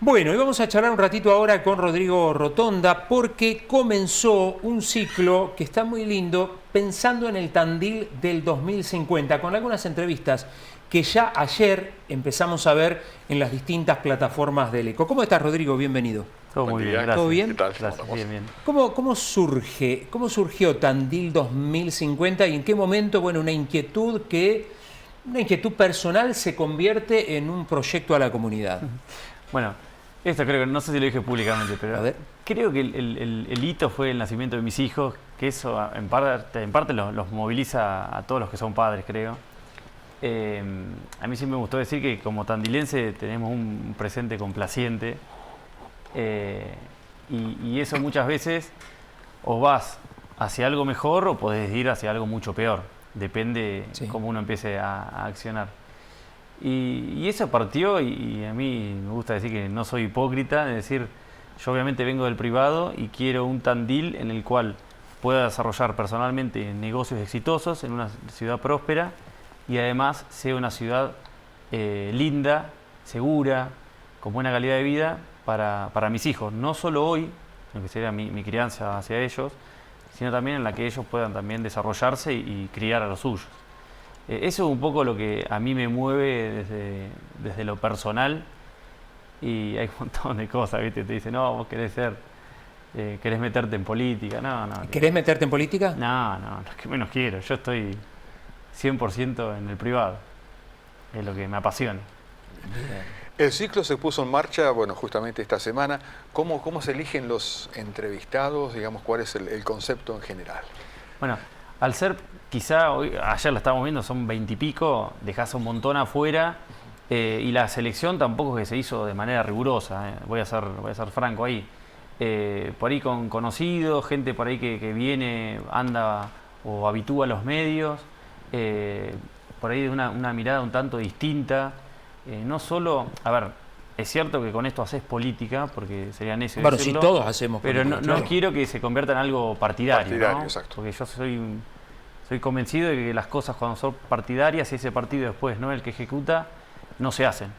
Bueno, y vamos a charlar un ratito ahora con Rodrigo Rotonda porque comenzó un ciclo que está muy lindo pensando en el Tandil del 2050 con algunas entrevistas que ya ayer empezamos a ver en las distintas plataformas del ECO. ¿Cómo estás, Rodrigo? Bienvenido. Todo muy bien, gracias. ¿Todo bien? ¿Qué tal? Gracias, bien. ¿Cómo surgió Tandil 2050 y en qué momento, bueno, una inquietud personal se convierte en un proyecto a la comunidad? Bueno, esto creo que, no sé si lo dije públicamente, pero creo que el hito fue el nacimiento de mis hijos, que eso en parte los moviliza a todos los que son padres, creo. A mí siempre me gustó decir que como tandilense tenemos un presente complaciente y eso muchas veces o vas hacia algo mejor o podés ir hacia algo mucho peor, depende cómo uno empiece a accionar. Y eso partió y a mí me gusta decir que no soy hipócrita, es decir, yo obviamente vengo del privado y quiero un Tandil en el cual pueda desarrollar personalmente negocios exitosos en una ciudad próspera y además sea una ciudad linda, segura, con buena calidad de vida para mis hijos, no solo hoy, lo que sería mi crianza hacia ellos, sino también en la que ellos puedan también desarrollarse y criar a los suyos. Eso es un poco lo que a mí me mueve desde lo personal y hay un montón de cosas, ¿viste? Te dicen, no, vos querés meterte en política. No. ¿Querés meterte en política? No, es que menos quiero. Yo estoy 100% en el privado. Es lo que me apasiona. El ciclo se puso en marcha, bueno, justamente esta semana. ¿Cómo se eligen los entrevistados? Digamos, ¿cuál es el concepto en general? Bueno, al ser, ayer la estábamos viendo, son 20 y pico, dejás un montón afuera y la selección tampoco es que se hizo de manera rigurosa, voy a ser franco ahí. Por ahí con conocidos, gente por ahí que viene, anda o habitúa a los medios, por ahí de una mirada un tanto distinta. No solo, a ver, es cierto que con esto haces política, porque sería necio bueno, decirlo, sí, todos hacemos política. Pero no quiero que se convierta en algo partidario, ¿no? Exacto. Porque yo soy convencido de que las cosas cuando son partidarias y ese partido después no es el que ejecuta, no se hacen.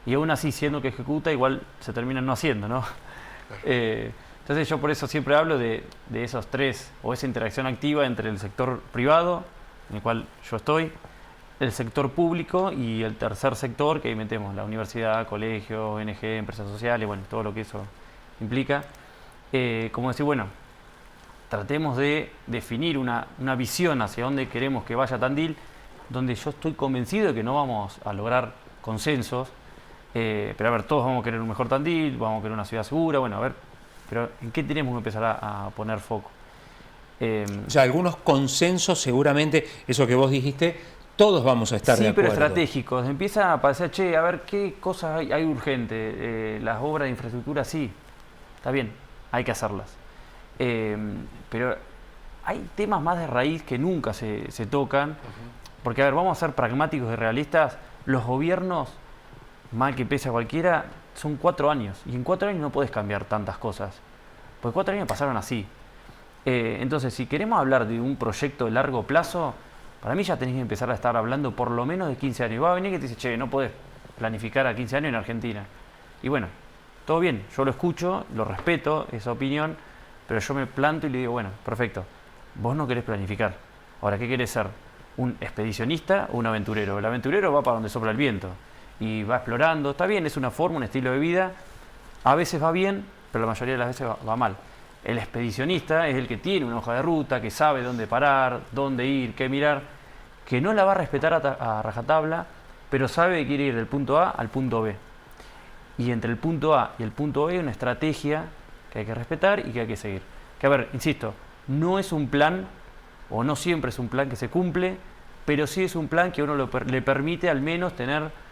Y aún así, siendo que ejecuta, igual se terminan no haciendo, ¿no? Entonces yo por eso siempre hablo de esos tres, o esa interacción activa entre el sector privado, en el cual yo estoy, el sector público y el tercer sector, que ahí metemos la universidad, colegios, ONG, empresas sociales, bueno, todo lo que eso implica. Como decir, bueno, tratemos de definir una visión hacia dónde queremos que vaya Tandil, donde yo estoy convencido de que no vamos a lograr consensos, pero a ver, todos vamos a querer un mejor Tandil, vamos a querer una ciudad segura, bueno, a ver, pero ¿en qué tenemos que empezar a poner foco? O sea, algunos consensos seguramente, eso que vos dijiste, todos vamos a estar de acuerdo. Sí, pero estratégicos. Empieza a parecer, che, a ver qué cosas hay urgentes. Las obras de infraestructura, sí, está bien, hay que hacerlas. Pero hay temas más de raíz que nunca se tocan. Porque, a ver, vamos a ser pragmáticos y realistas. Los gobiernos, mal que pese a cualquiera, son 4 años. Y en 4 años no podés cambiar tantas cosas. Porque 4 años pasaron así. Entonces, si queremos hablar de un proyecto de largo plazo, para mí ya tenés que empezar a estar hablando por lo menos de 15 años. Y va a venir que te dice, che, no podés planificar a 15 años en Argentina. Y bueno, todo bien, yo lo escucho, lo respeto, esa opinión, pero yo me planto y le digo, bueno, perfecto, vos no querés planificar. Ahora, ¿qué querés ser? ¿Un expedicionista o un aventurero? El aventurero va para donde sopla el viento y va explorando. Está bien, es una forma, un estilo de vida. A veces va bien, pero la mayoría de las veces va mal. El expedicionista es el que tiene una hoja de ruta, que sabe dónde parar, dónde ir, qué mirar, que no la va a respetar a rajatabla, pero sabe que quiere ir del punto A al punto B. Y entre el punto A y el punto B hay una estrategia que hay que respetar y que hay que seguir. Que a ver, insisto, no es un plan, o no siempre es un plan que se cumple, pero sí es un plan que a uno le permite al menos tener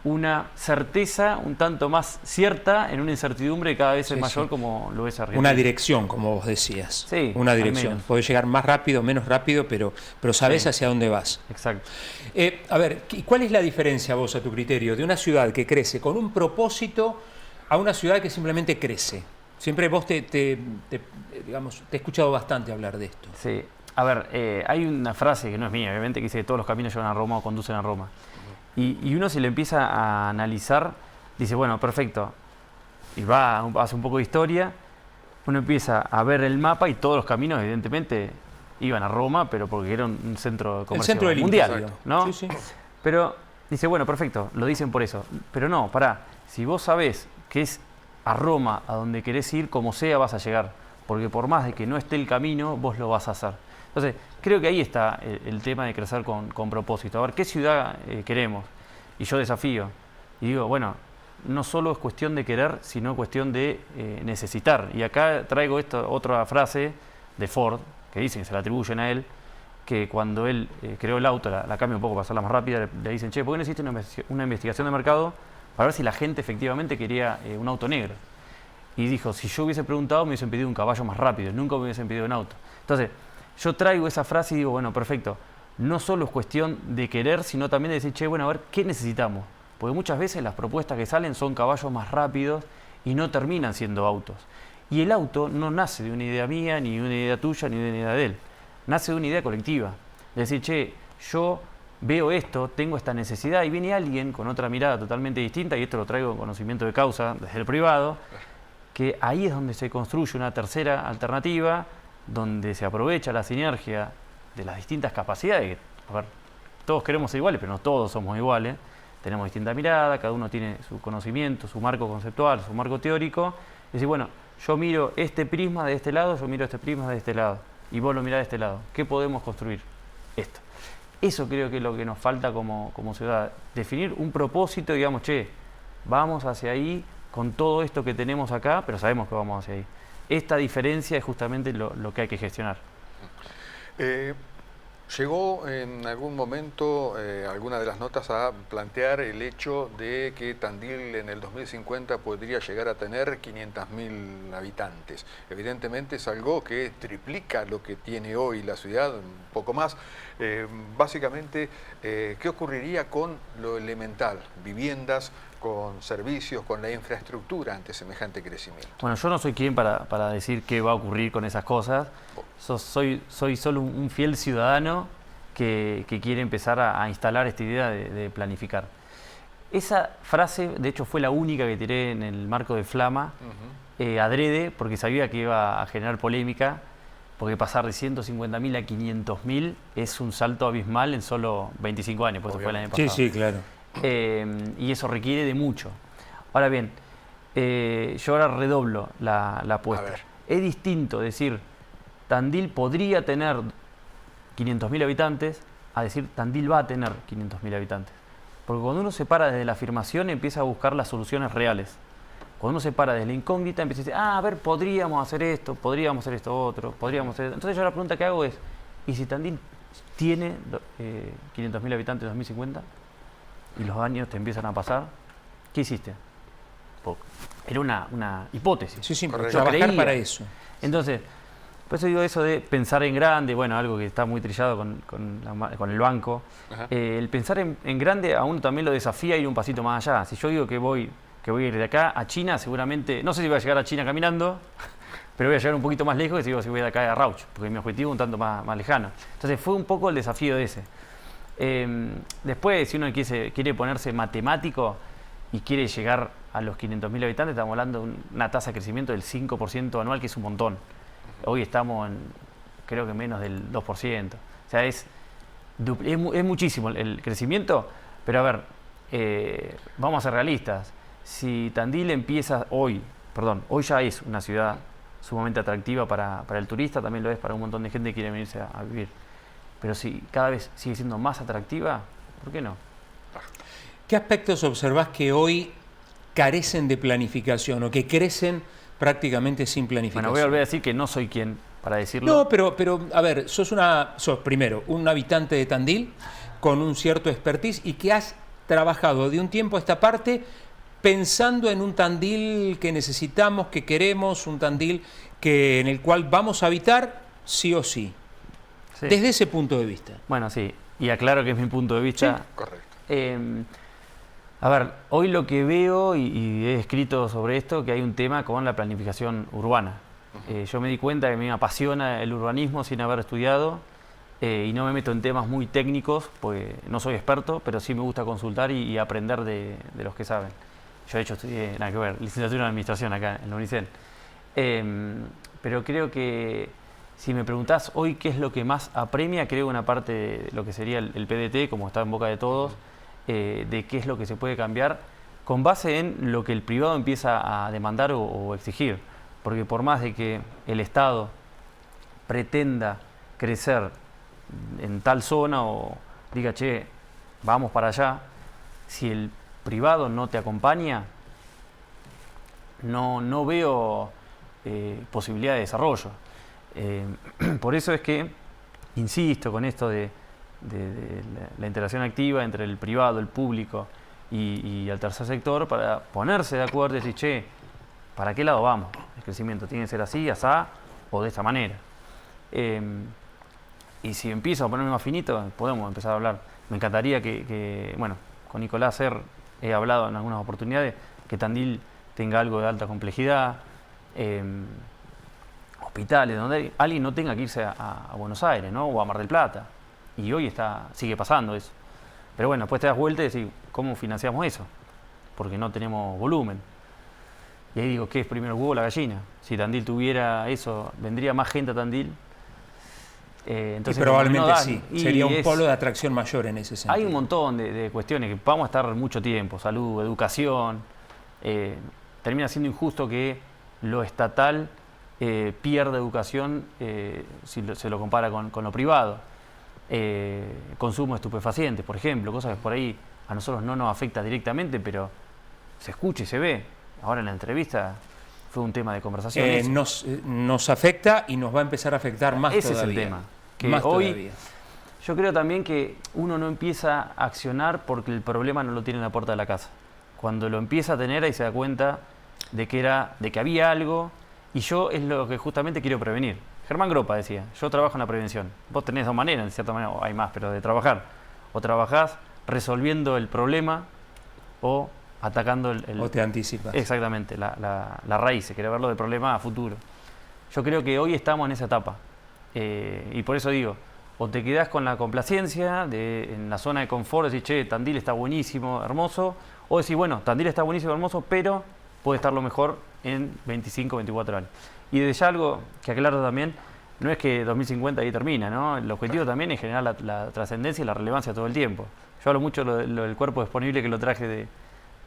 una certeza un tanto más cierta en una incertidumbre que cada vez es mayor, como lo es Argentina. Una dirección, como vos decías. Sí, una dirección. Podés llegar más rápido, menos rápido, pero sabés hacia dónde vas. Exacto. A ver, ¿cuál es la diferencia, vos, a tu criterio, de una ciudad que crece con un propósito a una ciudad que simplemente crece? Siempre vos digamos, te he escuchado bastante hablar de esto. Sí. A ver, hay una frase que no es mía, obviamente, que dice que todos los caminos llevan a Roma o conducen a Roma. Y uno, si le empieza a analizar, dice, bueno, perfecto, y hace un poco de historia, uno empieza a ver el mapa y todos los caminos, evidentemente, iban a Roma, pero porque era un centro comercial mundial, ¿no? Sí, sí. Pero dice, bueno, perfecto, lo dicen por eso. Pero no, pará, si vos sabés que es a Roma a donde querés ir, como sea vas a llegar. Porque por más de que no esté el camino, vos lo vas a hacer. Entonces, creo que ahí está el tema de crecer con propósito. A ver, ¿qué ciudad queremos? Y yo desafío. Y digo, bueno, no solo es cuestión de querer, sino cuestión de necesitar. Y acá traigo otra frase de Ford, que dicen, que se la atribuyen a él, que cuando él creó el auto, la cambia un poco para hacerla más rápida, le dicen, che, ¿por qué no hiciste una investigación de mercado para ver si la gente efectivamente quería un auto negro? Y dijo, si yo hubiese preguntado, me hubiesen pedido un caballo más rápido, nunca me hubiesen pedido un auto. Entonces, yo traigo esa frase y digo, bueno, perfecto, no solo es cuestión de querer, sino también de decir, che, bueno, a ver, ¿qué necesitamos? Porque muchas veces las propuestas que salen son caballos más rápidos y no terminan siendo autos. Y el auto no nace de una idea mía, ni de una idea tuya, ni de una idea de él. Nace de una idea colectiva. Es decir, che, yo veo esto, tengo esta necesidad, y viene alguien con otra mirada totalmente distinta, y esto lo traigo en conocimiento de causa desde el privado, que ahí es donde se construye una tercera alternativa, donde se aprovecha la sinergia de las distintas capacidades. A ver, todos queremos ser iguales, pero no todos somos iguales. Tenemos distinta mirada, cada uno tiene su conocimiento, su marco conceptual, su marco teórico. Es decir, bueno, yo miro este prisma de este lado, yo miro este prisma de este lado, y vos lo mirás de este lado. ¿Qué podemos construir? Esto. Eso creo que es lo que nos falta como ciudad. Definir un propósito, digamos, che, vamos hacia ahí con todo esto que tenemos acá, pero sabemos que vamos hacia ahí. Esta diferencia es justamente lo que hay que gestionar. Llegó en algún momento alguna de las notas a plantear el hecho de que Tandil en el 2050 podría llegar a tener 500.000 habitantes. Evidentemente es algo que triplica lo que tiene hoy la ciudad, un poco más. Básicamente, ¿qué ocurriría con lo elemental? Viviendas, con servicios, con la infraestructura ante semejante crecimiento. Bueno, yo no soy quien para decir qué va a ocurrir con esas cosas. Soy solo un fiel ciudadano que quiere empezar a instalar esta idea de planificar. Esa frase, de hecho, fue la única que tiré en el marco de Flama, adrede, porque sabía que iba a generar polémica, porque pasar de 150.000 a 500.000 es un salto abismal en solo 25 años, pues eso fue el año pasado. Sí, sí, claro. Y eso requiere de mucho. Ahora bien, yo ahora redoblo la apuesta. Es distinto decir Tandil podría tener 500.000 habitantes a decir Tandil va a tener 500.000 habitantes. Porque cuando uno se para desde la afirmación empieza a buscar las soluciones reales. Cuando uno se para desde la incógnita empieza a decir, a ver, podríamos hacer esto otro, podríamos hacer... Entonces yo la pregunta que hago es, ¿y si Tandil tiene 500.000 habitantes en 2050? Y los años te empiezan a pasar, ¿qué hiciste? Era una hipótesis. Sí, sí, trabajar para eso. Entonces, por eso digo eso de pensar en grande, bueno, algo que está muy trillado con el banco. El pensar en grande a uno también lo desafía a ir un pasito más allá. Si yo digo que voy a ir de acá a China, seguramente, no sé si voy a llegar a China caminando, pero voy a llegar un poquito más lejos que si voy de acá a Rauch, porque mi objetivo es un tanto más lejano. Entonces fue un poco el desafío de ese. Después, si uno quiere ponerse matemático y quiere llegar a los 500.000 habitantes, estamos hablando de una tasa de crecimiento del 5% anual, que es un montón. Hoy estamos en, creo que menos del 2%. O sea, es muchísimo el crecimiento, pero a ver, vamos a ser realistas. Si Tandil empieza hoy ya es una ciudad sumamente atractiva para el turista, también lo es para un montón de gente que quiere venirse a vivir. Pero si cada vez sigue siendo más atractiva, ¿por qué no? ¿Qué aspectos observás que hoy carecen de planificación o que crecen prácticamente sin planificación? Bueno, voy a volver a decir que no soy quien para decirlo. No, pero a ver, sos primero un habitante de Tandil con un cierto expertise y que has trabajado de un tiempo a esta parte pensando en un Tandil que necesitamos, que queremos, un Tandil en el cual vamos a habitar sí o sí. Sí. Desde ese punto de vista. Bueno, sí, y aclaro que es mi punto de vista. Sí, correcto. A ver, hoy lo que veo, y he escrito sobre esto, que hay un tema con la planificación urbana. Yo me di cuenta que me apasiona el urbanismo sin haber estudiado, y no me meto en temas muy técnicos, porque no soy experto, pero sí me gusta consultar y aprender de los que saben. Yo de hecho estudié, nada que ver, licenciatura en Administración acá en la UNICEN. Pero creo que si me preguntás hoy qué es lo que más apremia, creo una parte de lo que sería el PDT, como está en boca de todos, de qué es lo que se puede cambiar con base en lo que el privado empieza a demandar o exigir. Porque por más de que el Estado pretenda crecer en tal zona o diga, che, vamos para allá, si el privado no te acompaña, no veo posibilidad de desarrollo. Por eso es que insisto con esto de la interacción activa entre el privado, el público y el tercer sector para ponerse de acuerdo y decir, che, ¿para qué lado vamos? El crecimiento tiene que ser así, asá o de esta manera. Y si empiezo a ponerme más finito, podemos empezar a hablar. Me encantaría bueno, con Nicolás Ser he hablado en algunas oportunidades, que Tandil tenga algo de alta complejidad, hospitales, donde alguien no tenga que irse a Buenos Aires, ¿no? O a Mar del Plata. Y hoy sigue pasando eso. Pero bueno, después te das vuelta y decís, ¿cómo financiamos eso? Porque no tenemos volumen. Y ahí digo, ¿qué es primero el huevo o la gallina? Si Tandil tuviera eso, ¿vendría más gente a Tandil? Entonces, y probablemente sí, sería un polo de atracción mayor en ese sentido. Hay un montón de cuestiones que vamos a estar mucho tiempo, salud, educación. Termina siendo injusto que lo estatal pierda educación si se lo compara con lo privado. Consumo de estupefacientes, por ejemplo, cosas que por ahí a nosotros no nos afecta directamente, pero se escucha y se ve. Ahora en la entrevista fue un tema de conversación. Nos afecta y nos va a empezar a afectar más ese todavía. Es el tema. Que más hoy, todavía. Yo creo también que uno no empieza a accionar porque el problema no lo tiene en la puerta de la casa. Cuando lo empieza a tener ahí se da cuenta de que había algo, y yo es lo que justamente quiero prevenir. Germán Gropa decía, yo trabajo en la prevención. Vos tenés dos maneras, en cierta manera, hay más, pero de trabajar. O trabajás resolviendo el problema o atacando o te anticipas. Exactamente, la raíz, querer verlo del problema a futuro. Yo creo que hoy estamos en esa etapa. Y por eso digo, o te quedás con la complacencia en la zona de confort, decís, che, Tandil está buenísimo, hermoso, o decís, bueno, Tandil está buenísimo, hermoso, pero puede estar lo mejor en 25, 24 años. Y desde ya algo que aclaro también, no es que 2050 ahí termina, ¿no? El objetivo también es generar la trascendencia y la relevancia todo el tiempo. Yo hablo mucho del cuerpo disponible, que lo traje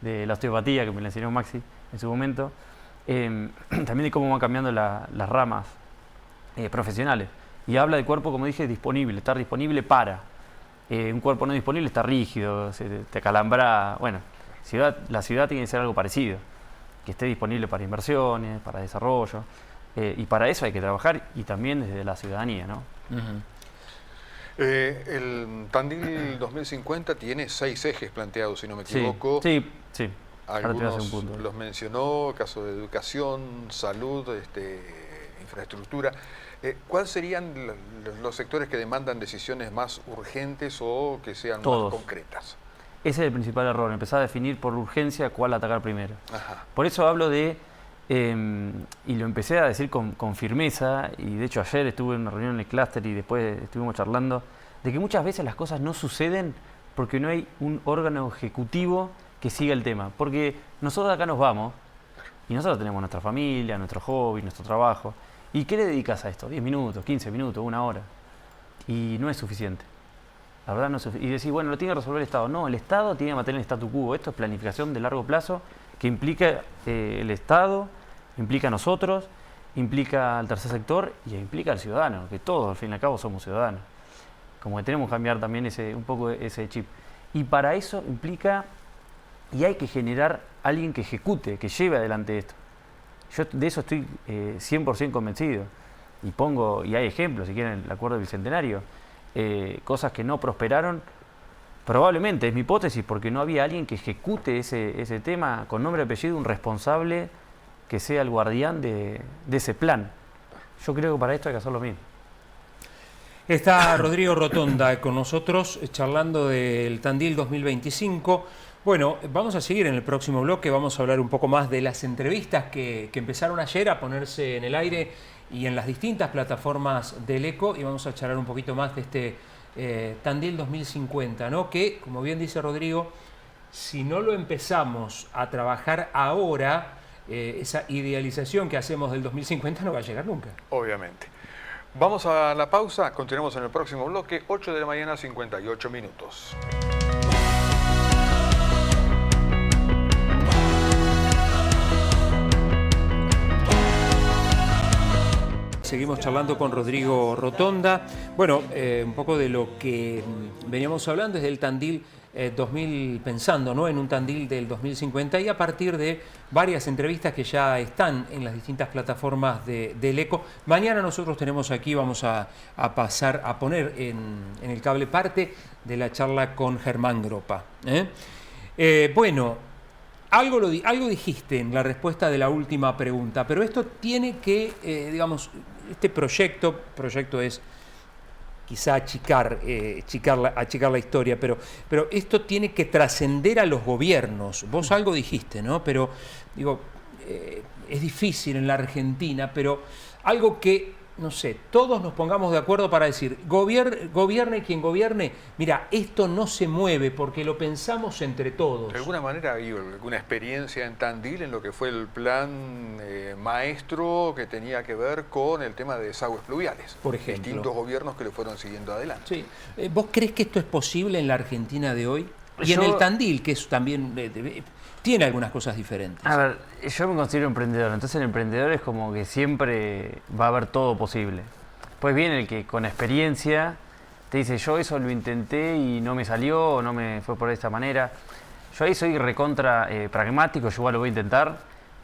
de la osteopatía, que me la enseñó Maxi en su momento, también de cómo van cambiando las ramas profesionales. Y habla del cuerpo, como dije, disponible, estar disponible para. Un cuerpo no disponible está rígido, te acalambra. Bueno, la ciudad tiene que ser algo parecido, que esté disponible para inversiones, para desarrollo, y para eso hay que trabajar, y también desde la ciudadanía, ¿no? El Tandil 2050 tiene 6 ejes planteados, si no me equivoco. Sí. Algunos los mencionó, caso de educación, salud, infraestructura. ¿Cuáles serían los sectores que demandan decisiones más urgentes o que sean más concretas? Ese es el principal error, empezar a definir por urgencia cuál atacar primero. Ajá. Por eso hablo y lo empecé a decir con firmeza, y de hecho ayer estuve en una reunión en el clúster y después estuvimos charlando, de que muchas veces las cosas no suceden porque no hay un órgano ejecutivo que siga el tema. Porque nosotros acá nos vamos y nosotros tenemos nuestra familia, nuestro hobby, nuestro trabajo. ¿Y qué le dedicas a esto? 10 minutos, 15 minutos, 1 hora. Y no es suficiente. La verdad no es suficiente. Y decir, bueno, lo tiene que resolver el Estado. No, el Estado tiene que mantener el statu quo. Esto es planificación de largo plazo que implica el Estado, implica a nosotros, implica al tercer sector y implica al ciudadano, que todos al fin y al cabo somos ciudadanos. Como que tenemos que cambiar también un poco ese chip. Y para eso implica, y hay que generar alguien que ejecute, que lleve adelante esto. Yo de eso estoy 100% convencido. Y hay ejemplos, si quieren, el acuerdo del Bicentenario. Cosas que no prosperaron, probablemente, es mi hipótesis, porque no había alguien que ejecute ese tema con nombre y apellido, un responsable que sea el guardián de ese plan. Yo creo que para esto hay que hacer lo mismo. Está Rodrigo Rotonda con nosotros charlando del Tandil 2025. Bueno, vamos a seguir en el próximo bloque, vamos a hablar un poco más de las entrevistas que empezaron ayer a ponerse en el aire y en las distintas plataformas del ECO, y vamos a charlar un poquito más de este Tandil 2050, ¿no? Que, como bien dice Rodrigo, si no lo empezamos a trabajar ahora, esa idealización que hacemos del 2050 no va a llegar nunca. Obviamente. Vamos a la pausa, continuamos en el próximo bloque, 8 de la mañana, 58 minutos. Seguimos charlando con Rodrigo Rotonda. Bueno, un poco de lo que veníamos hablando es del Tandil 2000, pensando, ¿no?, en un Tandil del 2050, y a partir de varias entrevistas que ya están en las distintas plataformas del ECO. Mañana nosotros tenemos aquí, vamos a pasar a poner en el cable parte de la charla con Germán Gropa. Bueno, algo dijiste en la respuesta de la última pregunta, pero esto tiene que, digamos, este proyecto es quizá achicar la historia, pero esto tiene que trascender a los gobiernos. Vos algo dijiste, ¿no? Pero, digo, es difícil en la Argentina, pero algo que, no sé, todos nos pongamos de acuerdo para decir, gobierne quien gobierne, mira, esto no se mueve porque lo pensamos entre todos. De alguna manera hay alguna experiencia en Tandil en lo que fue el plan maestro que tenía que ver con el tema de desagües pluviales. Por ejemplo. Distintos gobiernos que lo fueron siguiendo adelante. Sí. ¿Vos crees que esto es posible en la Argentina de hoy? Y en el Tandil, que es también tiene algunas cosas diferentes. A ver, yo me considero emprendedor, entonces el emprendedor es como que siempre va a haber todo posible. Pues viene el que con experiencia te dice, yo eso lo intenté y no me salió, o no me fue por esta manera. Yo ahí soy recontra pragmático, yo igual lo voy a intentar,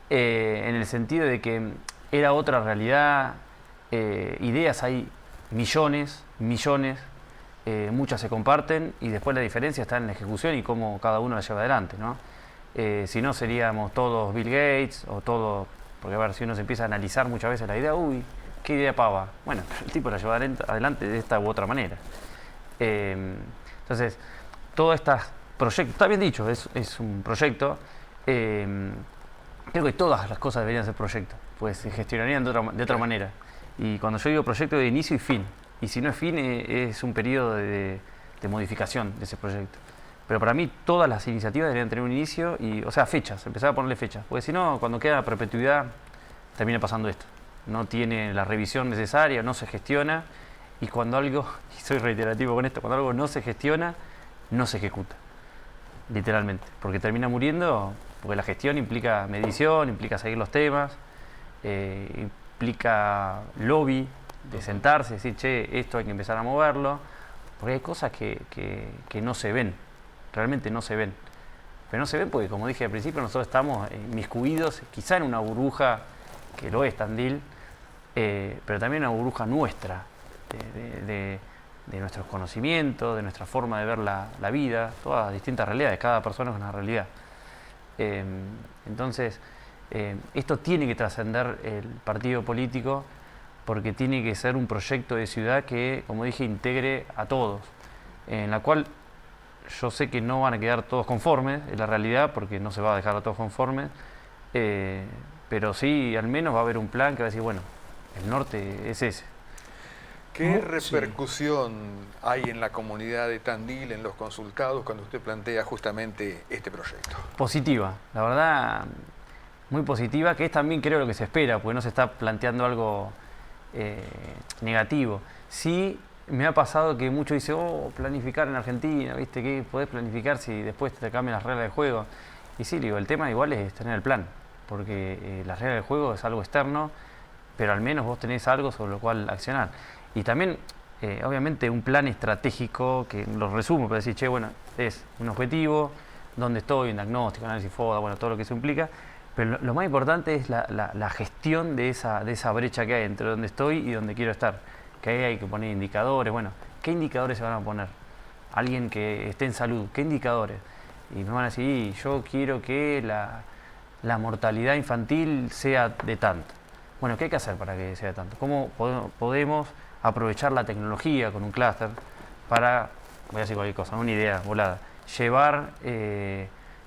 en el sentido de que era otra realidad, ideas hay millones, muchas se comparten y después la diferencia está en la ejecución y cómo cada uno la lleva adelante, ¿no? Si no seríamos todos Bill Gates o todo, porque a ver, si uno se empieza a analizar muchas veces la idea, uy, qué idea pava. Bueno, el tipo la lleva adelante de esta u otra manera. Entonces, todos estos proyectos, está bien dicho, es un proyecto. Creo que todas las cosas deberían ser proyectos, pues se gestionarían de otra manera. Y cuando yo digo proyecto, de inicio y fin. Y si no es fin, es un periodo de modificación de ese proyecto. Pero para mí todas las iniciativas deberían tener un inicio, o sea, fechas, empezar a ponerle fechas. Porque si no, cuando queda perpetuidad, termina pasando esto. No tiene la revisión necesaria, no se gestiona, y cuando algo, y soy reiterativo con esto, cuando algo no se gestiona, no se ejecuta. Literalmente. Porque termina muriendo, porque la gestión implica medición, implica seguir los temas, implica lobby, de sentarse, decir, che, esto hay que empezar a moverlo, porque hay cosas que no se ven. Realmente no se ven. Pero no se ven porque, como dije al principio, nosotros estamos inmiscuidos, quizá en una burbuja, que lo es Tandil, pero también una burbuja nuestra, de nuestros conocimientos, de nuestra forma de ver la vida, todas las distintas realidades, cada persona es una realidad. Entonces, esto tiene que trascender el partido político, porque tiene que ser un proyecto de ciudad que, como dije, integre a todos, en la cual yo sé que no van a quedar todos conformes, es la realidad, porque no se va a dejar a todos conformes, pero sí, al menos va a haber un plan que va a decir, bueno, el norte es ese. ¿Qué repercusión hay en la comunidad de Tandil, en los consultados, cuando usted plantea justamente este proyecto? Positiva, la verdad, muy positiva, que es también creo lo que se espera, porque no se está planteando algo negativo. Sí, me ha pasado que muchos dicen, planificar en Argentina, ¿viste? ¿Qué podés planificar si después te cambian las reglas del juego? Y sí, digo, el tema igual es tener el plan, porque las reglas del juego es algo externo, pero al menos vos tenés algo sobre lo cual accionar. Y también, obviamente, un plan estratégico, que lo resumo para decir, che, bueno, es un objetivo, dónde estoy, un diagnóstico, análisis FODA, bueno, todo lo que eso implica, pero lo más importante es la gestión de esa brecha que hay entre donde estoy y donde quiero estar. Que ahí hay que poner indicadores. Bueno, ¿qué indicadores se van a poner? Alguien que esté en salud, ¿qué indicadores? Y me van a decir, yo quiero que la mortalidad infantil sea de tanto. Bueno, ¿qué hay que hacer para que sea de tanto? ¿Cómo podemos aprovechar la tecnología con un clúster para, voy a decir cualquier cosa, una idea volada, llevar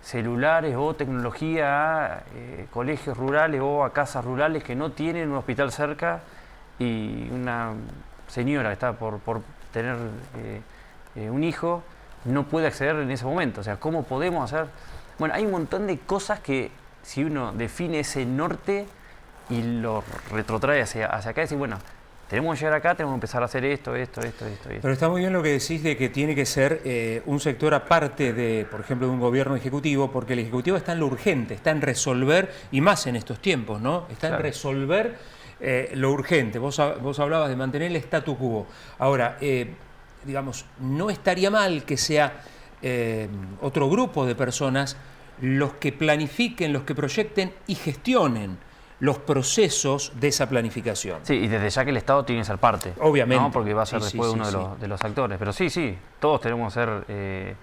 celulares o tecnología a colegios rurales o a casas rurales que no tienen un hospital cerca, y una señora que está por tener un hijo no puede acceder en ese momento. O sea, ¿cómo podemos hacer? Bueno, hay un montón de cosas que si uno define ese norte y lo retrotrae hacia acá, decir, bueno, tenemos que llegar acá, tenemos que empezar a hacer esto. Pero está muy bien lo que decís de que tiene que ser un sector aparte de, por ejemplo, de un gobierno ejecutivo, porque el ejecutivo está en lo urgente, está en resolver, y más en estos tiempos, ¿no? Está en resolver lo urgente. Vos hablabas de mantener el statu quo. Ahora, digamos, no estaría mal que sea otro grupo de personas los que planifiquen, los que proyecten y gestionen los procesos de esa planificación. Sí, y desde ya que el Estado tiene que ser parte. Obviamente. ¿No? Porque va a ser después uno de los actores. Pero sí, todos tenemos que ser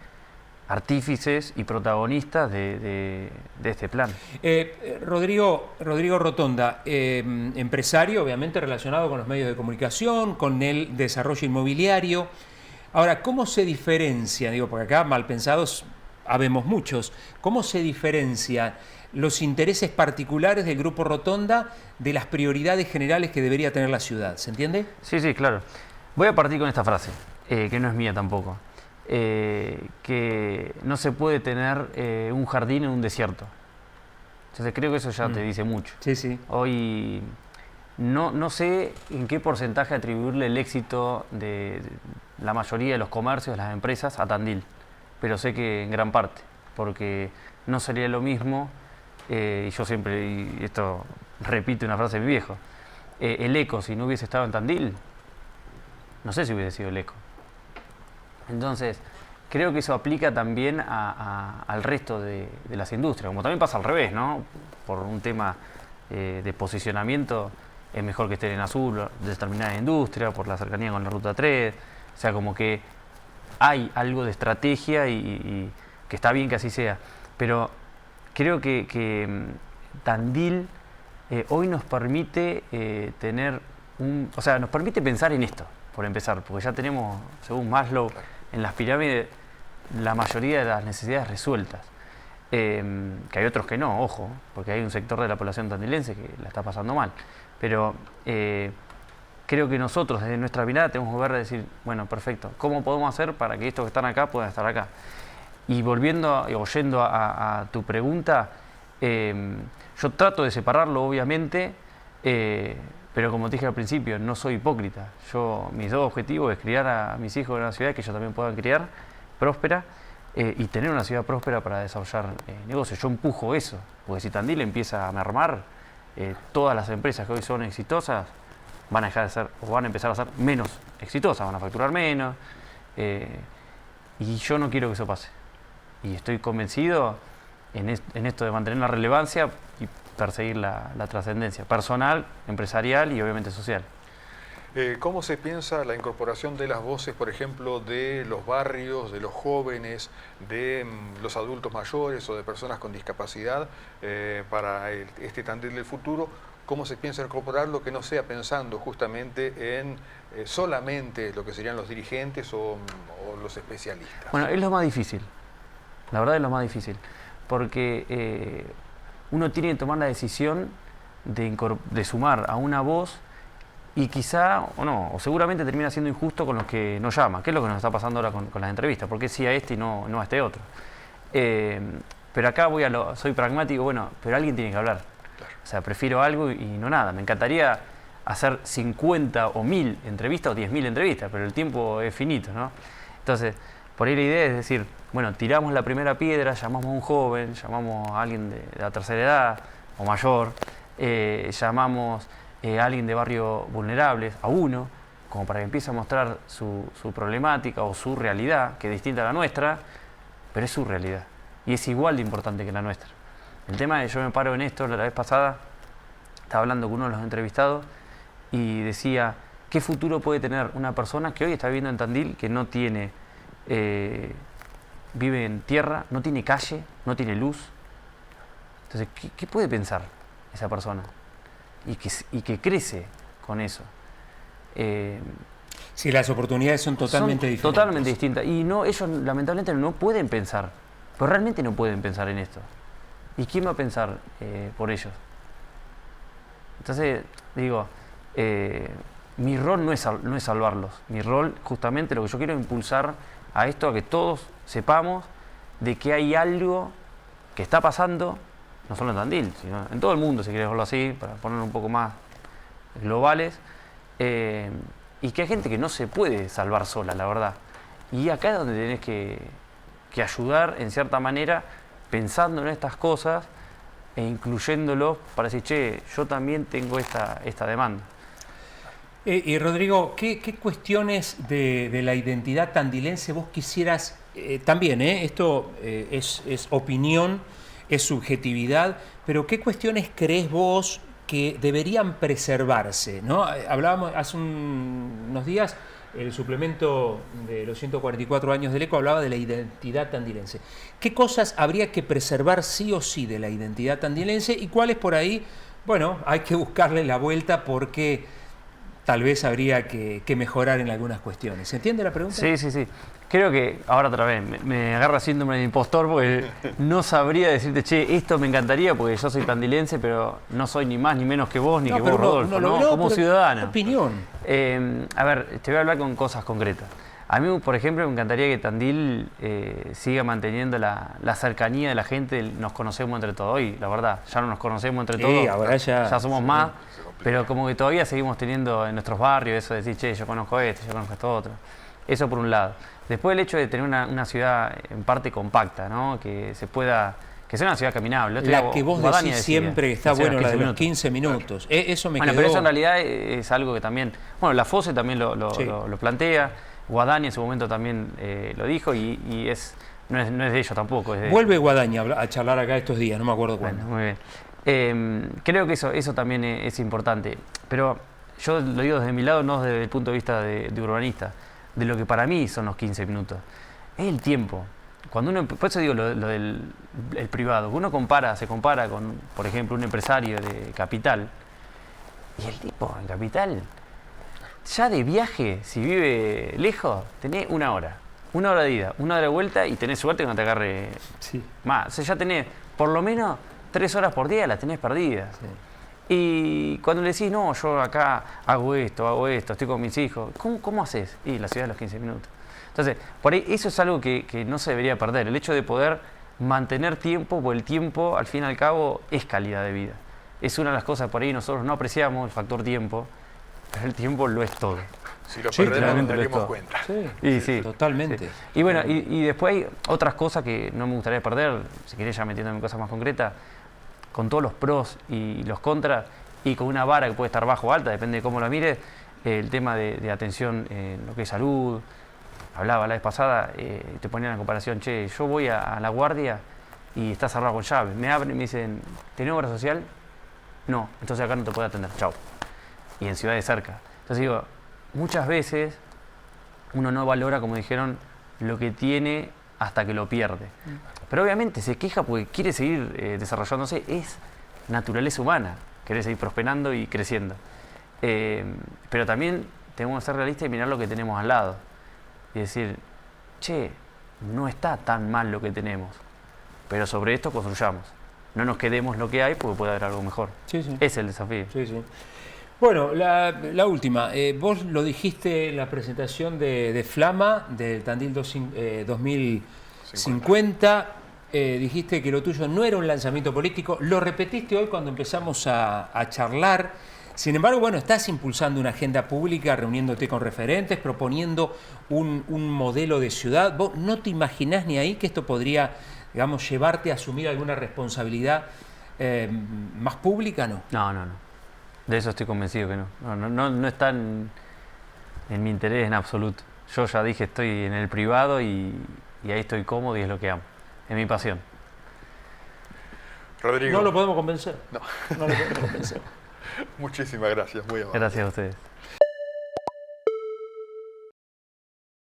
artífices y protagonistas de este plan. Rodrigo Rotonda, empresario, obviamente relacionado con los medios de comunicación, con el desarrollo inmobiliario. Ahora, ¿cómo se diferencia? Digo, porque acá mal pensados habemos muchos. ¿Cómo se diferencian los intereses particulares del Grupo Rotonda de las prioridades generales que debería tener la ciudad? ¿Se entiende? Sí, claro. Voy a partir con esta frase, que no es mía tampoco. Que no se puede tener un jardín en un desierto. Entonces creo que eso ya te dice mucho. Sí. Hoy no sé en qué porcentaje atribuirle el éxito de la mayoría de los comercios, de las empresas, a Tandil. Pero sé que en gran parte, porque no sería lo mismo, y yo siempre, y esto repito una frase de mi viejo, el ECO, si no hubiese estado en Tandil, no sé si hubiese sido el ECO. Entonces, creo que eso aplica también al resto de las industrias, como también pasa al revés, ¿no? Por un tema de posicionamiento, es mejor que estén en azul determinada industria, por la cercanía con la Ruta 3, o sea, como que hay algo de estrategia y que está bien que así sea, pero creo que Tandil hoy nos permite tener o sea, nos permite pensar en esto, por empezar, porque ya tenemos, según Maslow, en las pirámides la mayoría de las necesidades resueltas. Que hay otros que no, ojo, porque hay un sector de la población tandilense que la está pasando mal. Pero creo que nosotros, desde nuestra mirada, tenemos que ver y decir, bueno, perfecto, ¿cómo podemos hacer para que estos que están acá puedan estar acá? Y oyendo a tu pregunta, yo trato de separarlo, obviamente, pero como te dije al principio, no soy hipócrita. Mis dos objetivos es criar a mis hijos en una ciudad que ellos también puedan criar, próspera, y tener una ciudad próspera para desarrollar negocios. Yo empujo eso, porque si Tandil empieza a mermar, todas las empresas que hoy son exitosas van a dejar de ser, o van a empezar a ser menos exitosas, van a facturar menos, y yo no quiero que eso pase. Y estoy convencido en esto de mantener la relevancia y perseguir la trascendencia personal, empresarial y obviamente social. ¿Cómo se piensa la incorporación de las voces, por ejemplo, de los barrios, de los jóvenes, de los adultos mayores o de personas con discapacidad para este Tandil del futuro? ¿Cómo se piensa incorporarlo que no sea pensando justamente en solamente lo que serían los dirigentes o los especialistas? Bueno, es lo más difícil. La verdad es lo más difícil. Porque uno tiene que tomar la decisión de sumar a una voz y quizá, o seguramente termina siendo injusto con los que nos llaman, que es lo que nos está pasando ahora con las entrevistas, porque sí a este y no a este otro. Pero acá soy pragmático, bueno, pero alguien tiene que hablar. Claro. O sea, prefiero algo y no nada. Me encantaría hacer 50 o 1000 entrevistas o 10.000 entrevistas, pero el tiempo es finito, ¿no? Entonces, por ahí la idea es decir, bueno, tiramos la primera piedra, llamamos a un joven, llamamos a alguien de la tercera edad o mayor, llamamos a alguien de barrios vulnerables, a uno, como para que empiece a mostrar su problemática o su realidad, que es distinta a la nuestra, pero es su realidad y es igual de importante que la nuestra. El tema es que yo me paro en esto, la vez pasada estaba hablando con uno de los entrevistados y decía, ¿qué futuro puede tener una persona que hoy está viviendo en Tandil, que no tiene, vive en tierra, no tiene calle, no tiene luz? Entonces, ¿qué puede pensar esa persona? Y que crece con eso. Sí, las oportunidades son totalmente diferentes. Totalmente distintas. Y ellos lamentablemente no pueden pensar, pero realmente no pueden pensar en esto. ¿Y quién va a pensar por ellos? Entonces, digo, mi rol no es salvarlos. Mi rol, justamente, lo que yo quiero es impulsar a esto, a que todos sepamos de que hay algo que está pasando, no solo en Tandil, sino en todo el mundo, si querés verlo así, para ponerlo un poco más globales, y que hay gente que no se puede salvar sola, la verdad. Y acá es donde tenés que ayudar, en cierta manera, pensando en estas cosas e incluyéndolos para decir, che, yo también tengo esta demanda. Y Rodrigo, ¿qué cuestiones de la identidad tandilense vos quisieras, también, esto es opinión, es subjetividad, pero qué cuestiones crees vos que deberían preservarse, ¿no? Hablábamos hace unos días, el suplemento de los 144 años del ECO hablaba de la identidad tandilense. ¿Qué cosas habría que preservar sí o sí de la identidad tandilense y cuáles por ahí, bueno, hay que buscarle la vuelta porque tal vez habría que mejorar en algunas cuestiones? ¿Se entiende la pregunta? Sí, sí, sí. Creo que, ahora otra vez, me agarra síndrome de impostor porque no sabría decirte, che, esto me encantaría porque yo soy tandilense, pero no soy ni más ni menos que vos, ni que vos, Rodolfo, ¿no? Como ciudadano. Opinión. A ver, te voy a hablar con cosas concretas. A mí, por ejemplo, me encantaría que Tandil siga manteniendo la cercanía de la gente, nos conocemos entre todos. Hoy, la verdad, ya no nos conocemos entre todos, ahora ya somos más, pero como que todavía seguimos teniendo en nuestros barrios eso de decir, che, yo conozco esto, yo conozco esto otro. Eso por un lado. Después el hecho de tener una ciudad en parte compacta, ¿no? Que se pueda, que sea una ciudad caminable. La que vos decís siempre está bueno, la de los 15 minutos. Eso me quedó. Pero eso en realidad es algo que también, bueno, la FOSE también lo plantea, Guadani en su momento también lo dijo y no es de ellos tampoco. Es de... Vuelve Guadani a charlar acá estos días, no me acuerdo cuándo. Muy bien. Creo que eso también es importante, pero yo lo digo desde mi lado, no desde el punto de vista de urbanista, de lo que para mí son los 15 minutos. Es el tiempo. Cuando uno, por eso digo lo del el privado, uno se compara con, por ejemplo, un empresario de Capital, y el tipo en Capital, ya de viaje, si vive lejos, tenés 1 hora. 1 hora de ida, 1 hora de vuelta y tenés suerte que no te agarre más. O sea, ya tenés por lo menos 3 horas por día, las tenés perdidas. Sí. Y cuando le decís, no, yo acá hago esto, estoy con mis hijos, ¿cómo haces? Y la ciudad de los 15 minutos. Entonces, por ahí eso es algo que no se debería perder, el hecho de poder mantener tiempo, porque el tiempo, al fin y al cabo, es calidad de vida. Es una de las cosas por ahí nosotros no apreciamos, el factor tiempo, pero el tiempo lo es todo. Si lo perdemos nos daremos cuenta. Sí, totalmente. Sí. Y bueno, y después hay otras cosas que no me gustaría perder, si querés ya metiéndome en cosas más concretas, con todos los pros y los contras, y con una vara que puede estar bajo o alta, depende de cómo la mires, el tema de atención en lo que es salud. Hablaba la vez pasada, te ponían la comparación, che, yo voy a la guardia y está cerrado con llave. Me abren y me dicen, ¿tenés obra social? No, entonces acá no te puedo atender, chao. Y en ciudades cerca. Entonces digo, muchas veces uno no valora, como dijeron, lo que tiene hasta que lo pierde. Pero obviamente se queja porque quiere seguir desarrollándose, es naturaleza humana, querer seguir prosperando y creciendo. Pero también tenemos que ser realistas y mirar lo que tenemos al lado. Y decir, che, no está tan mal lo que tenemos, pero sobre esto construyamos. No nos quedemos lo que hay porque puede haber algo mejor. Sí, sí. Es el desafío. Sí, sí. Bueno, la última. Vos lo dijiste en la presentación de Flama, del Tandil 2050. Dijiste que lo tuyo no era un lanzamiento político. Lo repetiste hoy cuando empezamos a charlar. Sin embargo, bueno, estás impulsando una agenda pública, reuniéndote con referentes, proponiendo un modelo de ciudad. ¿Vos no te imaginás ni ahí que esto podría, digamos, llevarte a asumir alguna responsabilidad más pública? No. No. De eso estoy convencido que no. No está en mi interés en absoluto. Yo ya dije, estoy en el privado y ahí estoy cómodo y es lo que amo. Es mi pasión. Rodrigo. No lo podemos convencer. No lo podemos convencer. Muchísimas gracias, muy amable. Gracias a ustedes.